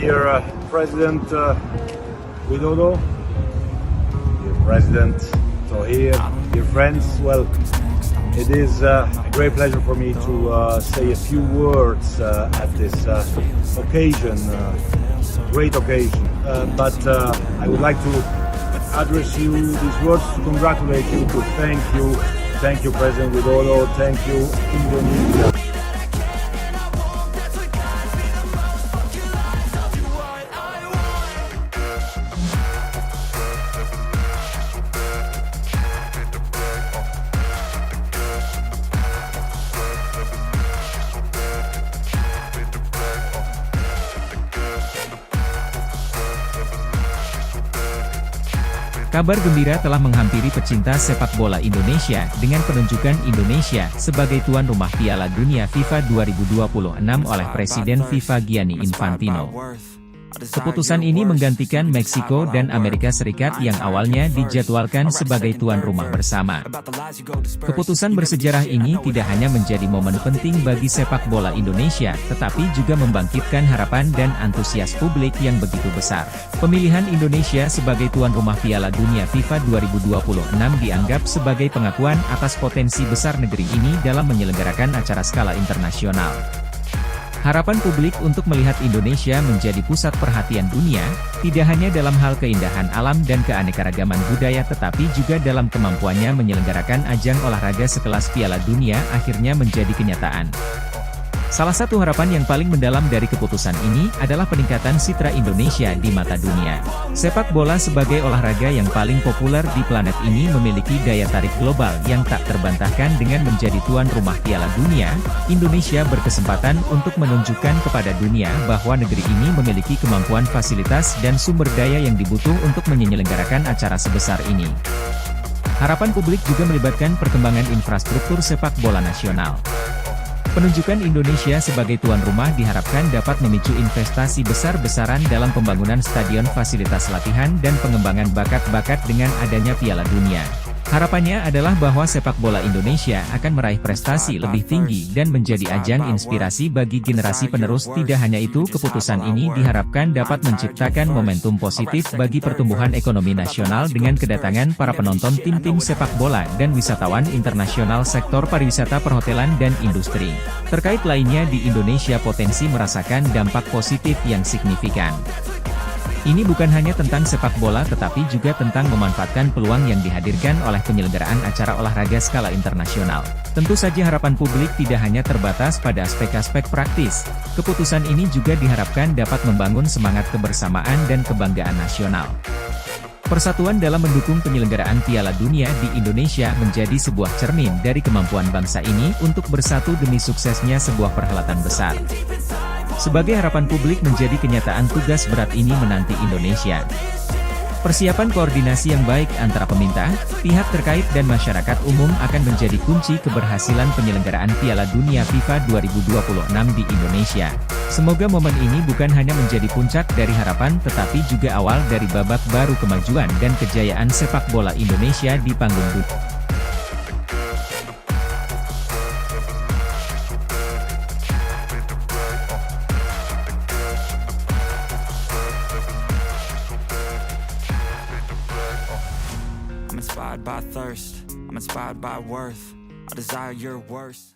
Dear President Widodo, dear President Tohir, dear friends, well, it is a great pleasure for me to say a few words at this occasion, great occasion. But I would like to address you these words to congratulate you, to thank you, President Widodo, thank you, Indonesia. Kabar gembira telah menghampiri pecinta sepak bola Indonesia dengan penunjukan Indonesia sebagai tuan rumah Piala Dunia FIFA 2026 oleh Presiden FIFA Gianni Infantino. Keputusan ini menggantikan Meksiko dan Amerika Serikat yang awalnya dijadwalkan sebagai tuan rumah bersama. Keputusan bersejarah ini tidak hanya menjadi momen penting bagi sepak bola Indonesia, tetapi juga membangkitkan harapan dan antusias publik yang begitu besar. Pemilihan Indonesia sebagai tuan rumah Piala Dunia FIFA 2026 dianggap sebagai pengakuan atas potensi besar negeri ini dalam menyelenggarakan acara skala internasional. Harapan publik untuk melihat Indonesia menjadi pusat perhatian dunia, tidak hanya dalam hal keindahan alam dan keanekaragaman budaya tetapi juga dalam kemampuannya menyelenggarakan ajang olahraga sekelas Piala Dunia akhirnya menjadi kenyataan. Salah satu harapan yang paling mendalam dari keputusan ini adalah peningkatan citra Indonesia di mata dunia. Sepak bola sebagai olahraga yang paling populer di planet ini memiliki daya tarik global yang tak terbantahkan. Dengan menjadi tuan rumah Piala Dunia, Indonesia berkesempatan untuk menunjukkan kepada dunia bahwa negeri ini memiliki kemampuan fasilitas dan sumber daya yang dibutuh untuk menyelenggarakan acara sebesar ini. Harapan publik juga melibatkan perkembangan infrastruktur sepak bola nasional. Penunjukan Indonesia sebagai tuan rumah diharapkan dapat memicu investasi besar-besaran dalam pembangunan stadion, fasilitas latihan dan pengembangan bakat-bakat dengan adanya Piala Dunia. Harapannya adalah bahwa sepak bola Indonesia akan meraih prestasi lebih tinggi dan menjadi ajang inspirasi bagi generasi penerus. Tidak hanya itu, keputusan ini diharapkan dapat menciptakan momentum positif bagi pertumbuhan ekonomi nasional dengan kedatangan para penonton tim-tim sepak bola dan wisatawan internasional sektor pariwisata, perhotelan dan industri terkait lainnya di Indonesia potensi merasakan dampak positif yang signifikan. Ini bukan hanya tentang sepak bola tetapi juga tentang memanfaatkan peluang yang dihadirkan oleh penyelenggaraan acara olahraga skala internasional. Tentu saja harapan publik tidak hanya terbatas pada aspek-aspek praktis. Keputusan ini juga diharapkan dapat membangun semangat kebersamaan dan kebanggaan nasional. Persatuan dalam mendukung penyelenggaraan Piala Dunia di Indonesia menjadi sebuah cermin dari kemampuan bangsa ini untuk bersatu demi suksesnya sebuah perhelatan besar. Sebagai harapan publik menjadi kenyataan, tugas berat ini menanti Indonesia. Persiapan koordinasi yang baik antara pemerintah, pihak terkait dan masyarakat umum akan menjadi kunci keberhasilan penyelenggaraan Piala Dunia FIFA 2026 di Indonesia. Semoga momen ini bukan hanya menjadi puncak dari harapan tetapi juga awal dari babak baru kemajuan dan kejayaan sepak bola Indonesia di panggung dunia. I'm inspired by thirst, I'm inspired by worth, I desire your worst.